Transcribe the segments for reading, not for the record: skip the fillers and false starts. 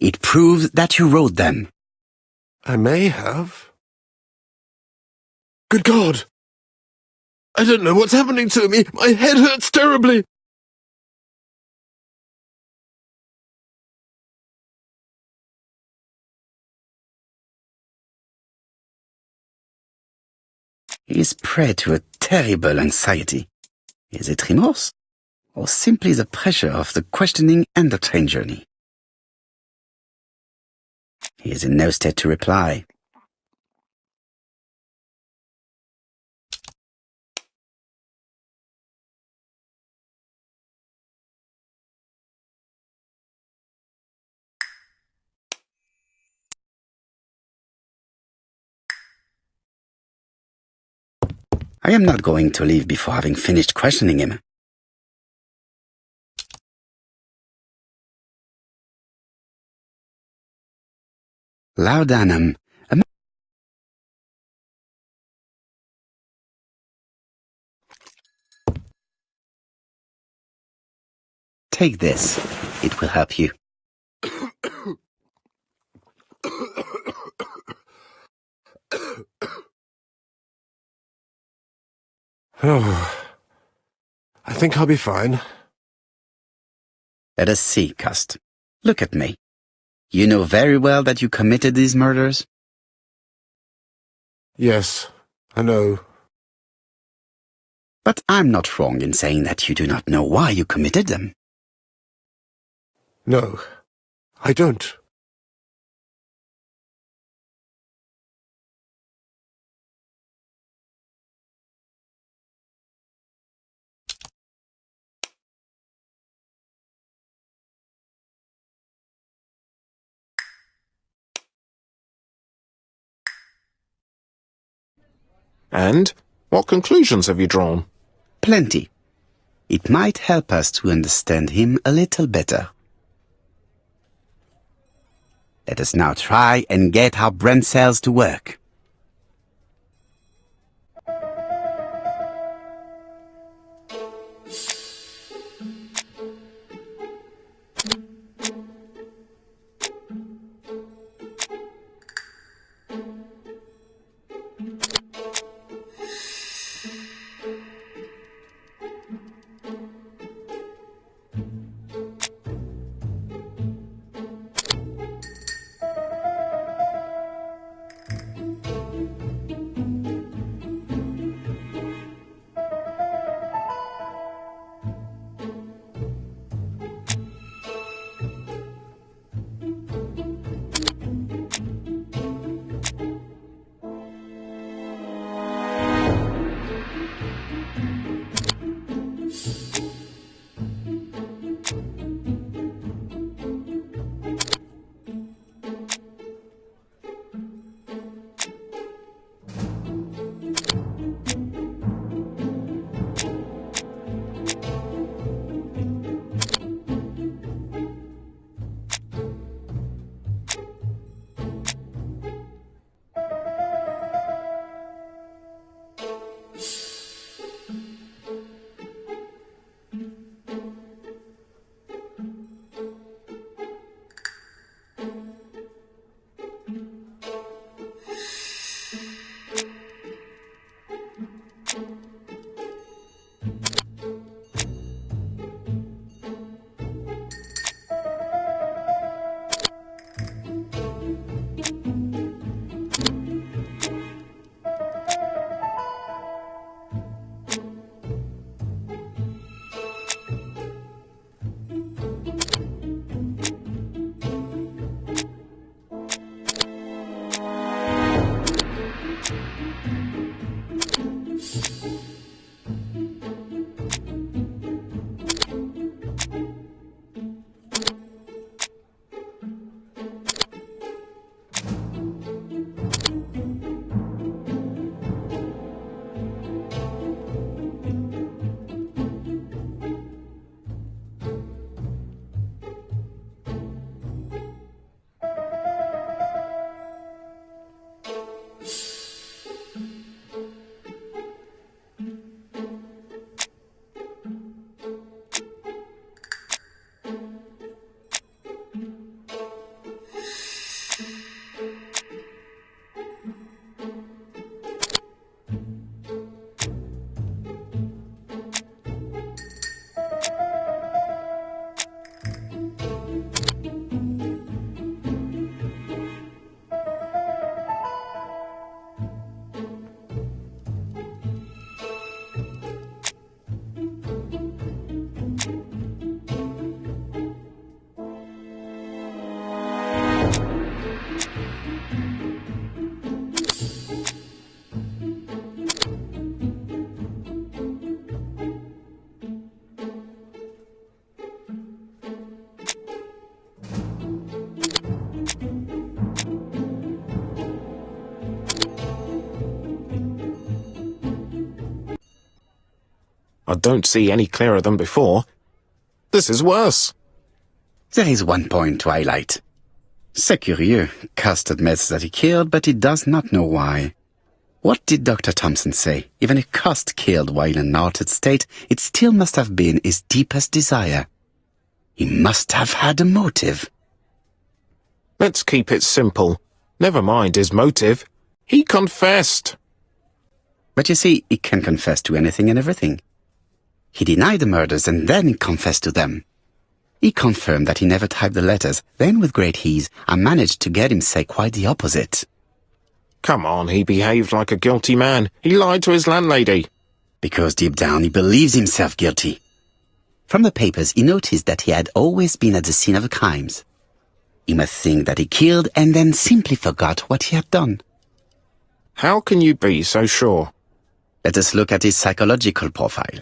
It proves that you wrote them. I may have. Good God! I don't know what's happening to me. My head hurts terribly. He is prey to a terrible anxiety. Is it remorse? Or simply the pressure of the questioning and the train journey? He is in no state to reply. I am not going to leave before having finished questioning him. Laudanum. Take this. It will help you. Oh, I think I'll be fine. Let us see, Cust. Look at me. You know very well that you committed these murders? Yes, I know. But I'm not wrong in saying that you do not know why you committed them. No, I don't. And what conclusions have you drawn? Plenty. It might help us to understand him a little better. Let us now try and get our brain cells to work. I don't see any clearer than before. This is worse. There is one point to highlight. C'est curieux. Cust admits that he killed, but he does not know why. What did Dr. Thompson say? Even if Cust killed while in an altered state, it still must have been his deepest desire. He must have had a motive. Let's keep it simple. Never mind his motive. He confessed. But you see, he can confess to anything and everything. He denied the murders and then he confessed to them. He confirmed that he never typed the letters. Then, with great ease, I managed to get him say quite the opposite. Come on, he behaved like a guilty man. He lied to his landlady. Because deep down he believes himself guilty. From the papers, he noticed that he had always been at the scene of the crimes. He must think that he killed and then simply forgot what he had done. How can you be so sure? Let us look at his psychological profile.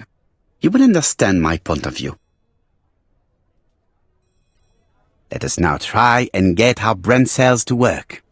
You will understand my point of view. Let us now try and get our brain cells to work.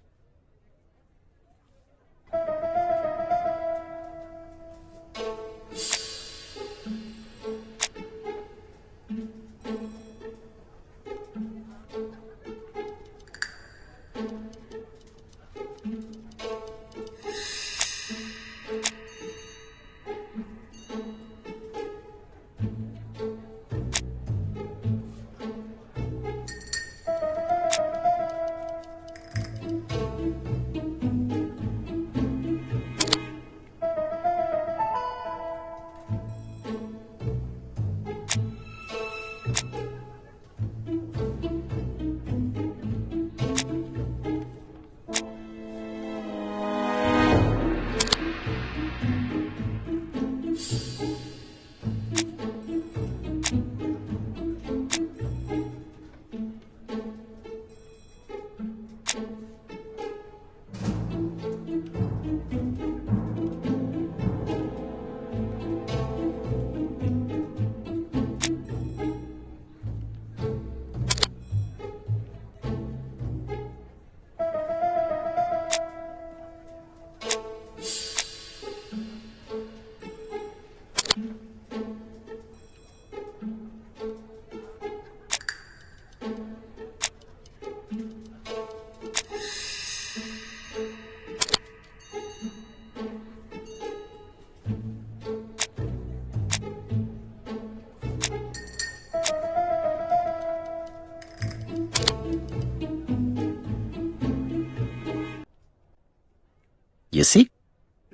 You see,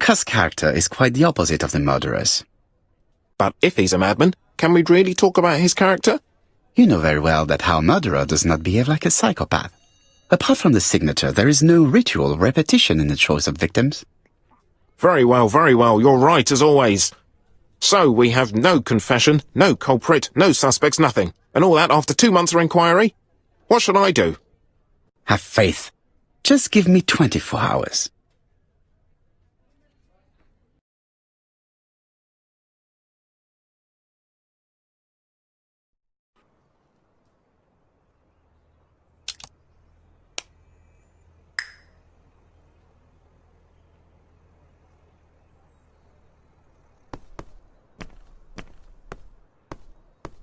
Cust's character is quite the opposite of the murderer's. But if he's a madman, can we really talk about his character? You know very well that our murderer does not behave like a psychopath. Apart from the signature, there is no ritual repetition in the choice of victims. Very well, you're right as always. So we have no confession, no culprit, no suspects, nothing. And all that after 2 months of inquiry? What should I do? Have faith. Just give me 24 hours.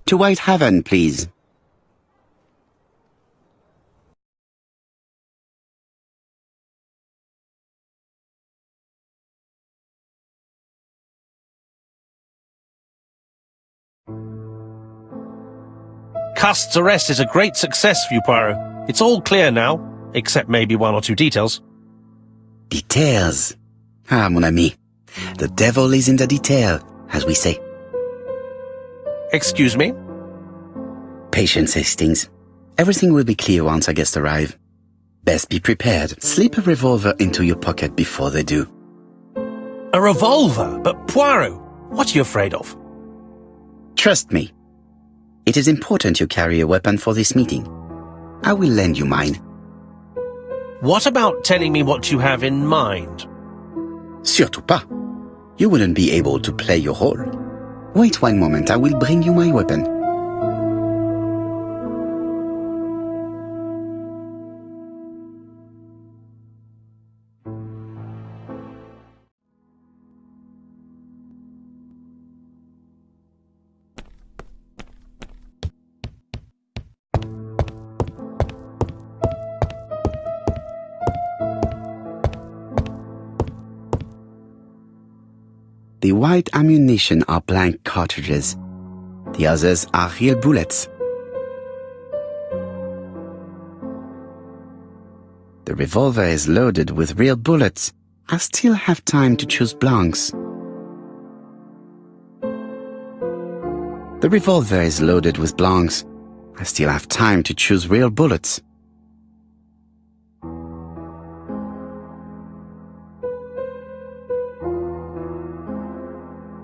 To Whitehaven, please. Cust's arrest is a great success for you, Poirot. It's all clear now, except maybe 1 or 2 details. Details. Ah, mon ami. The devil is in the detail, as we say. Excuse me? Patience, Hastings. Everything will be clear once our guests arrive. Best be prepared. Slip a revolver into your pocket before they do. A revolver? But Poirot, what are you afraid of? Trust me. It is important you carry a weapon for this meeting. I will lend you mine. What about telling me what you have in mind? Surtout pas. You wouldn't be able to play your role. Wait 1 moment, I will bring you my weapon. The white ammunition are blank cartridges. The others are real bullets. The revolver is loaded with real bullets. I still have time to choose blanks. The revolver is loaded with blanks. I still have time to choose real bullets.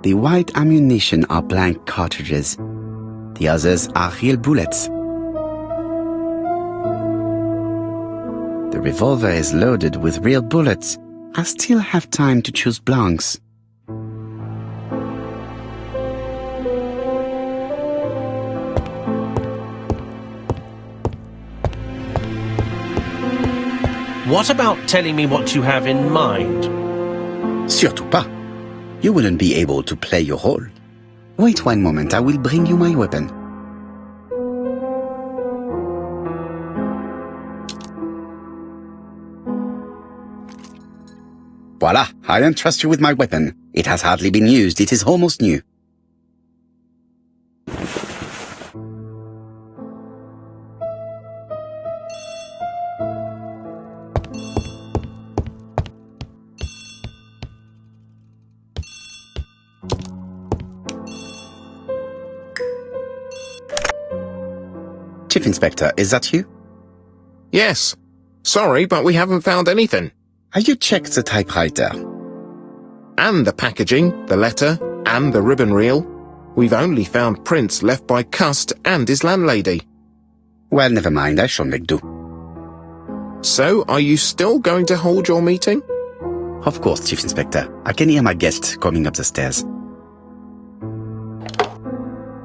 The white ammunition are blank cartridges. The others are real bullets. The revolver is loaded with real bullets. I still have time to choose blanks. What about telling me what you have in mind? Surtout pas. You wouldn't be able to play your role. Wait one moment, I will bring you my weapon. Voila, I entrust you with my weapon. It has hardly been used, it is almost new. Chief Inspector, is that you? Yes. Sorry, but we haven't found anything. Have you checked the typewriter? And the packaging, the letter, and the ribbon reel. We've only found prints left by Cust and his landlady. Well, never mind, I shall make do. So, are you still going to hold your meeting? Of course, Chief Inspector. I can hear my guest coming up the stairs.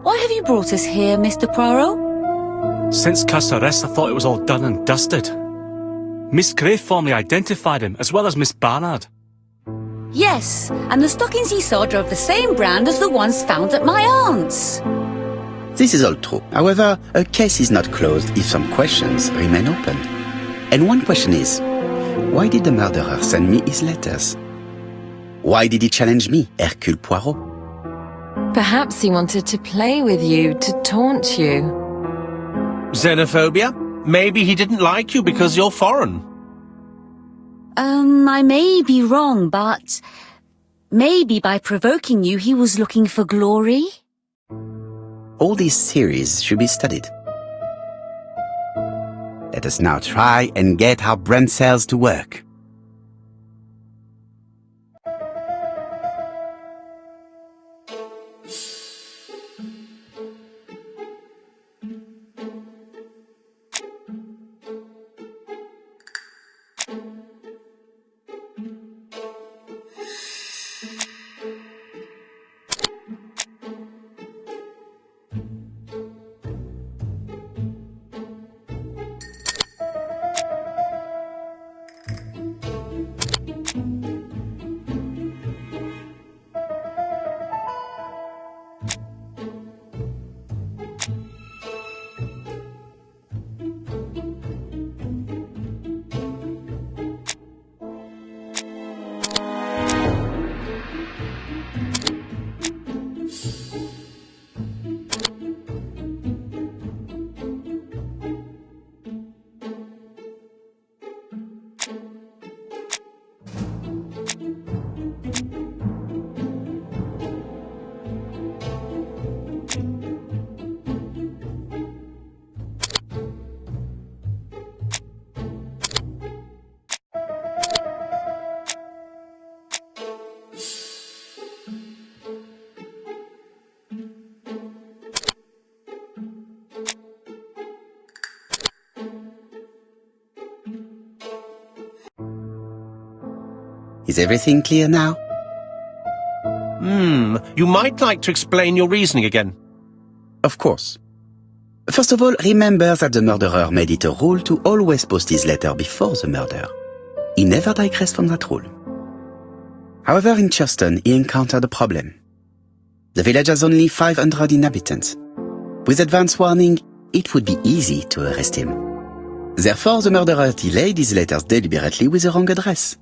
Why have you brought us here, Mr. Poirot? Since Cust's arrest, I thought it was all done and dusted. Miss Gray formally identified him, as well as Miss Barnard. Yes, and the stockings he saw drove the same brand as the ones found at my aunt's. This is all true. However, a case is not closed if some questions remain open. And one question is, why did the murderer send me his letters? Why did he challenge me, Hercule Poirot? Perhaps he wanted to play with you, to taunt you. Xenophobia? Maybe he didn't like you because you're foreign. I may be wrong, but maybe by provoking you he was looking for glory? All these theories should be studied. Let us now try and get our brain cells to work. Is everything clear now? You might like to explain your reasoning again. Of course. First of all, remember that the murderer made it a rule to always post his letter before the murder. He never digressed from that rule. However, in Churston, he encountered a problem. The village has only 500 inhabitants. With advance warning, it would be easy to arrest him. Therefore, the murderer delayed his letters deliberately with the wrong address.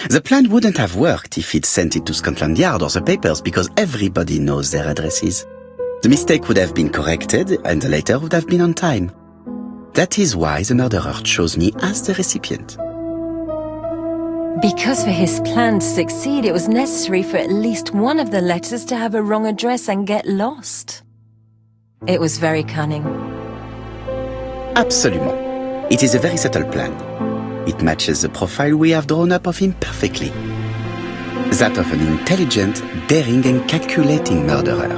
The plan wouldn't have worked if he'd sent it to Scotland Yard or the papers because everybody knows their addresses. The mistake would have been corrected and the letter would have been on time. That is why the murderer chose me as the recipient. Because for his plan to succeed, it was necessary for at least one of the letters to have a wrong address and get lost. It was very cunning. Absolument. It is a very subtle plan. It matches the profile we have drawn up of him perfectly. That of an intelligent, daring and calculating murderer.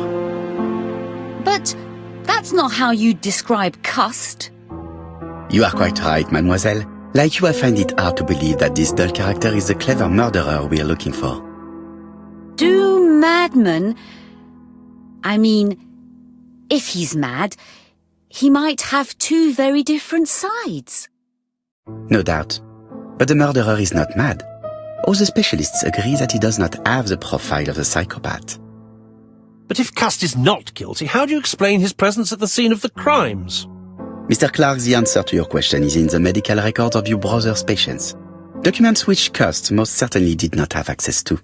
But that's not how you describe Cust. You are quite right, mademoiselle. Like you, I find it hard to believe that this dull character is the clever murderer we are looking for. Do madmen... I mean, if he's mad, he might have two very different sides. No doubt. But the murderer is not mad. All the specialists agree that he does not have the profile of the psychopath. But if Cust is not guilty, how do you explain his presence at the scene of the crimes? Mr. Clark, the answer to your question is in the medical records of your brother's patients. Documents which Cust most certainly did not have access to.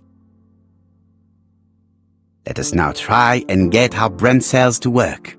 Let us now try and get our brain cells to work.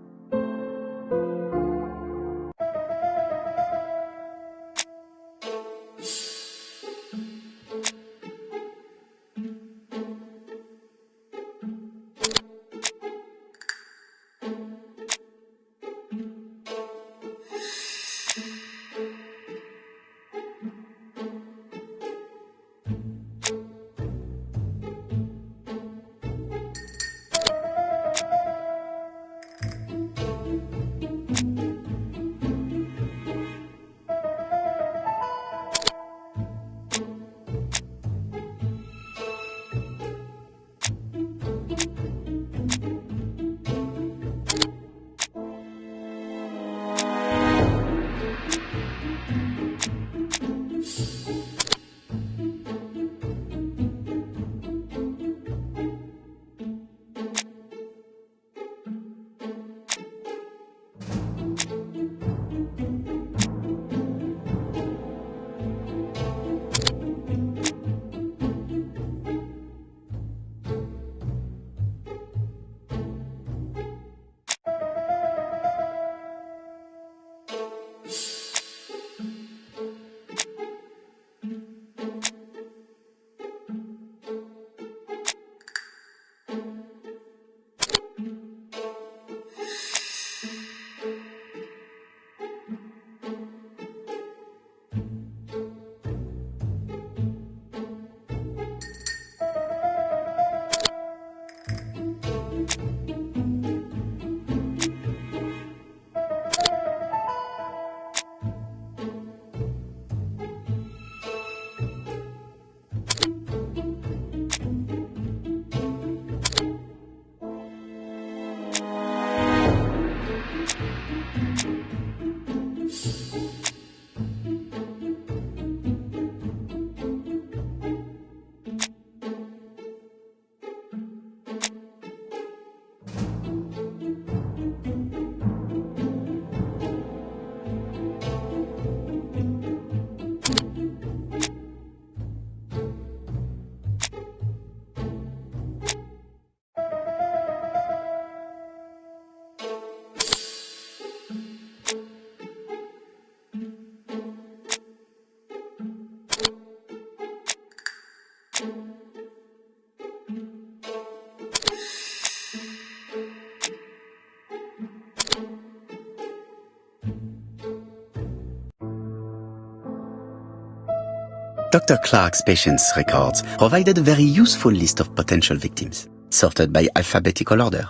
Dr. Clark's patients' records provided a very useful list of potential victims, sorted by alphabetical order.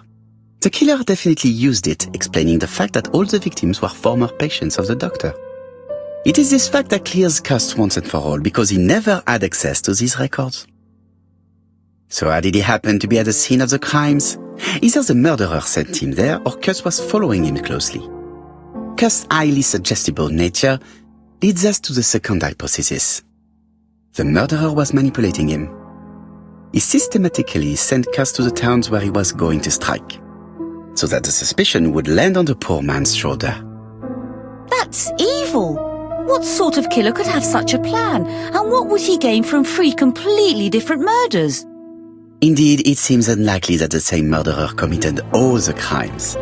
The killer definitely used it, explaining the fact that all the victims were former patients of the doctor. It is this fact that clears Cust once and for all, because he never had access to these records. So how did he happen to be at the scene of the crimes? Either the murderer sent him there, or Cust was following him closely. Cust's highly suggestible nature leads us to the second hypothesis. The murderer was manipulating him. He systematically sent Cust to the towns where he was going to strike, so that the suspicion would land on the poor man's shoulder. That's evil. What sort of killer could have such a plan? And what would he gain from 3 completely different murders? Indeed, it seems unlikely that the same murderer committed all the crimes.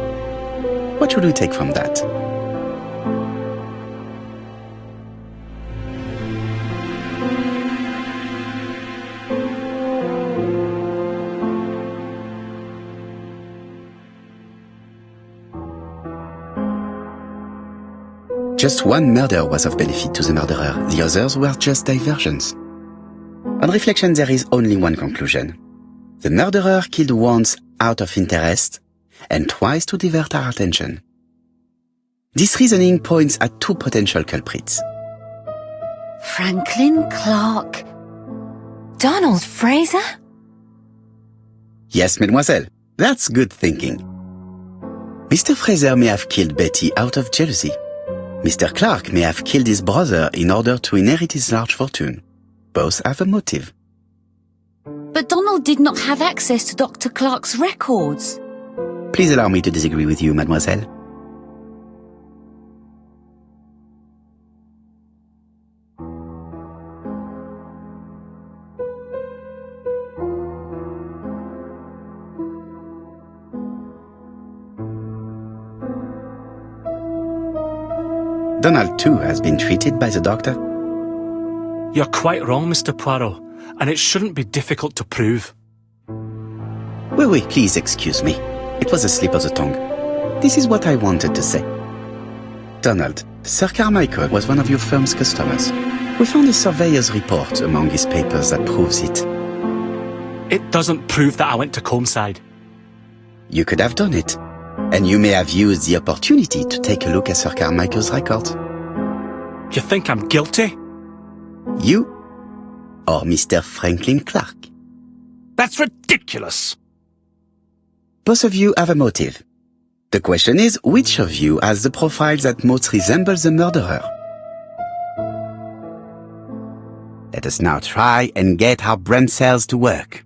What should we take from that? Just one murder was of benefit to the murderer, the others were just diversions. On reflection, there is only one conclusion. The murderer killed once out of interest, and twice to divert our attention. This reasoning points at 2 potential culprits. Franklin Clark. Donald Fraser? Yes, mademoiselle, that's good thinking. Mr. Fraser may have killed Betty out of jealousy. Mr. Clark may have killed his brother in order to inherit his large fortune. Both have a motive. But Donald did not have access to Dr. Clark's records. Please allow me to disagree with you, mademoiselle. Donald, too, has been treated by the doctor. You're quite wrong, Mr. Poirot, and it shouldn't be difficult to prove. Oui, please excuse me. It was a slip of the tongue. This is what I wanted to say. Donald, Sir Carmichael was one of your firm's customers. We found a surveyor's report among his papers that proves it. It doesn't prove that I went to Comeside. You could have done it. And you may have used the opportunity to take a look at Sir Carmichael's records. You think I'm guilty? You or Mr. Franklin Clark? That's ridiculous! Both of you have a motive. The question is, which of you has the profile that most resembles the murderer? Let us now try and get our brain cells to work.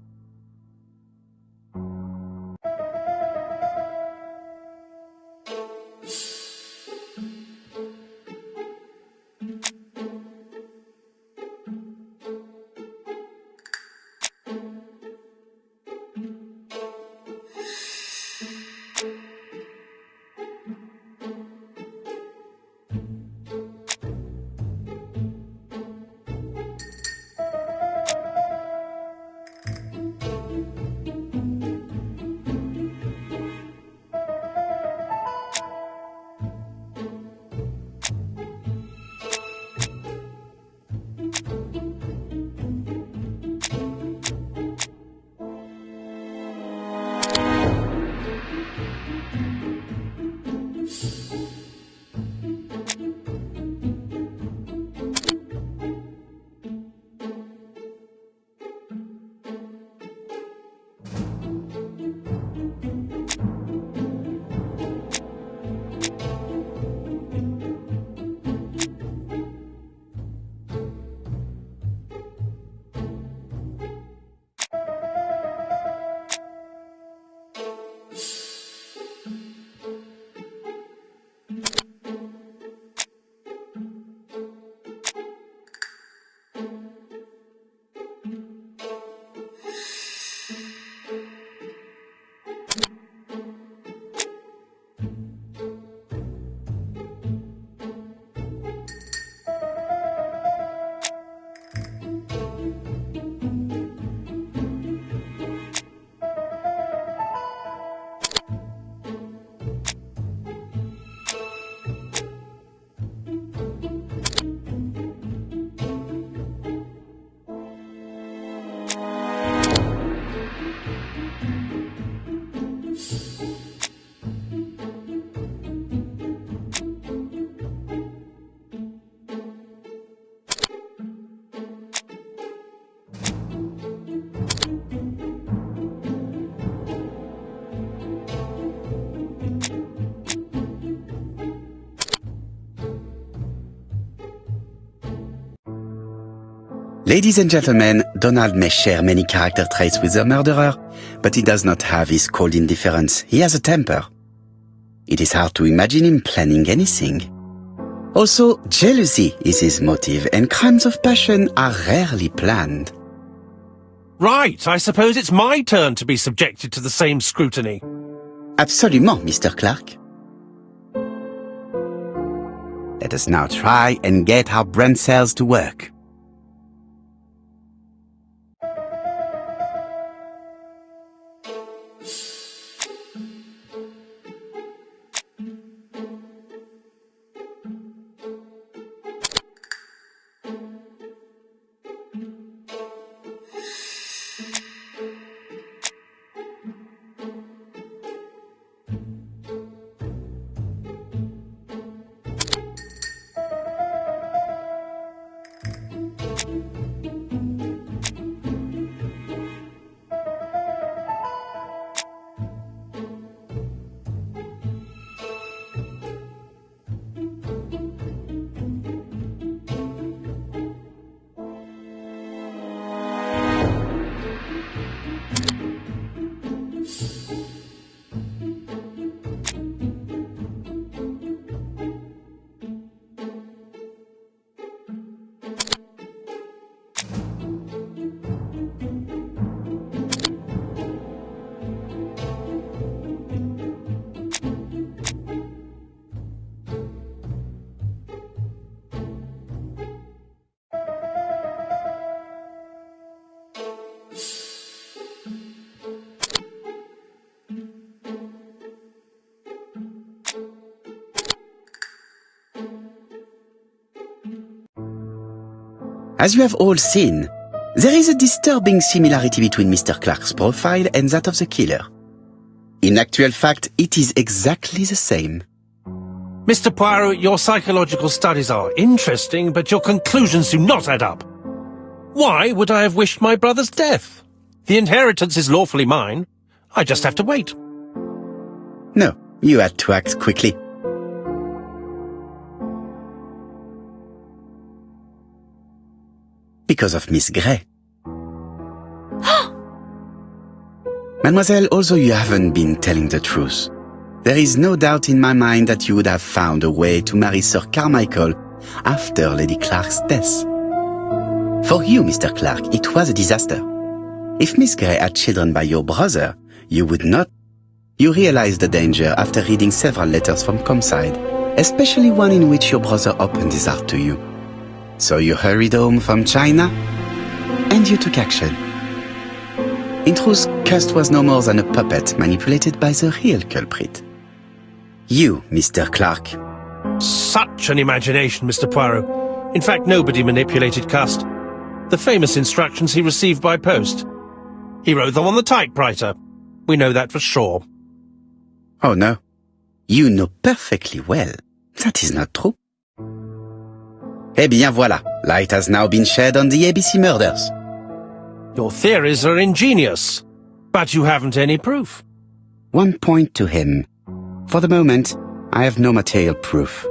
Ladies and gentlemen, Donald may share many character traits with the murderer, but he does not have his cold indifference. He has a temper. It is hard to imagine him planning anything. Also, jealousy is his motive, and crimes of passion are rarely planned. Right, I suppose it's my turn to be subjected to the same scrutiny. Absolument, Mr. Clark. Let us now try and get our brain cells to work. As you have all seen, there is a disturbing similarity between Mr. Clark's profile and that of the killer. In actual fact, it is exactly the same. Mr. Poirot, your psychological studies are interesting, but your conclusions do not add up. Why would I have wished my brother's death? The inheritance is lawfully mine. I just have to wait. No, you had to act quickly. Because of Miss Grey. Mademoiselle, although you haven't been telling the truth, there is no doubt in my mind that you would have found a way to marry Sir Carmichael after Lady Clark's death. For you, Mr. Clark, it was a disaster. If Miss Grey had children by your brother, you would not. You realized the danger after reading several letters from Comside, especially one in which your brother opened his heart to you. So you hurried home from China, and you took action. In truth, Cust was no more than a puppet manipulated by the real culprit. You, Mr. Clark. Such an imagination, Mr. Poirot. In fact, nobody manipulated Cust. The famous instructions he received by post. He wrote them on the typewriter. We know that for sure. Oh no. You know perfectly well. That is not true. Eh bien voilà, light has now been shed on the ABC murders. Your theories are ingenious, but you haven't any proof. One point to him. For the moment, I have no material proof.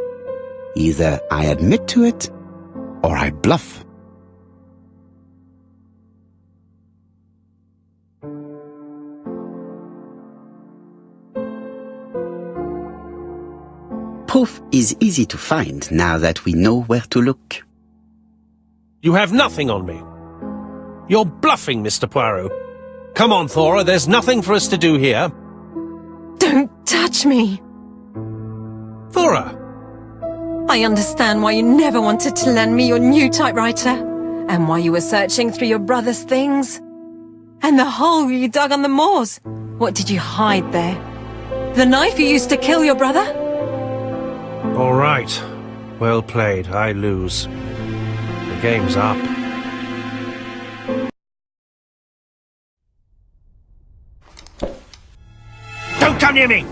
Either I admit to it, or I bluff. Proof is easy to find now that we know where to look. You have nothing on me. You're bluffing, Mr. Poirot. Come on, Thora, there's nothing for us to do here. Don't touch me! Thora! I understand why you never wanted to lend me your new typewriter, and why you were searching through your brother's things. And the hole you dug on the moors. What did you hide there? The knife you used to kill your brother? All right. Well played. I lose. The game's up. Don't come near me!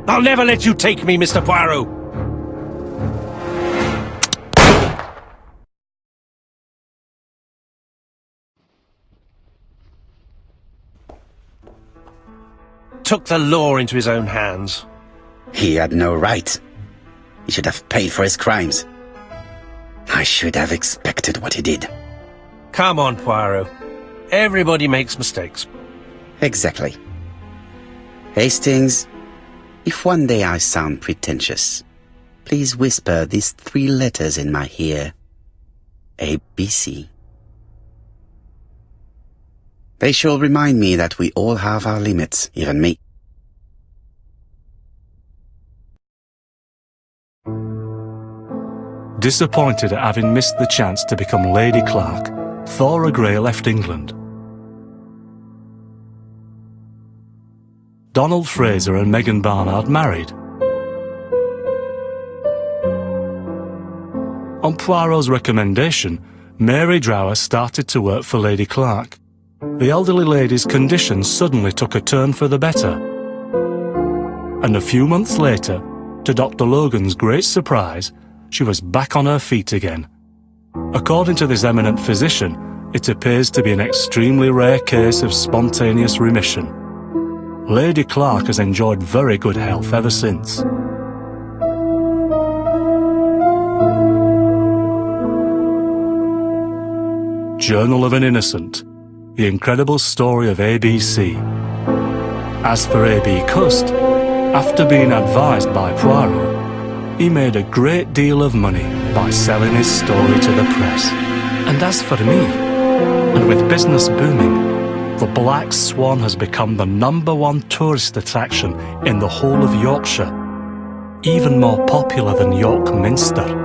I'll never let you take me, Mr. Poirot! Took the law into his own hands. He had no right. He should have paid for his crimes. I should have expected what he did. Come on, Poirot. Everybody makes mistakes. Exactly. Hastings, if one day I sound pretentious, please whisper these 3 letters in my ear. ABC. They shall remind me that we all have our limits, even me. Disappointed at having missed the chance to become Lady Clark, Thora Grey left England. Donald Fraser and Megan Barnard married. On Poirot's recommendation, Mary Drower started to work for Lady Clark. The elderly lady's condition suddenly took a turn for the better. And a few months later, to Dr. Logan's great surprise, she was back on her feet again. According to this eminent physician, it appears to be an extremely rare case of spontaneous remission. Lady Clark has enjoyed very good health ever since. Journal of an Innocent. The incredible story of ABC. As for A.B. Cust, after being advised by Poirot, he made a great deal of money by selling his story to the press. And as for me, and with business booming, the Black Swan has become the #1 tourist attraction in the whole of Yorkshire, even more popular than York Minster.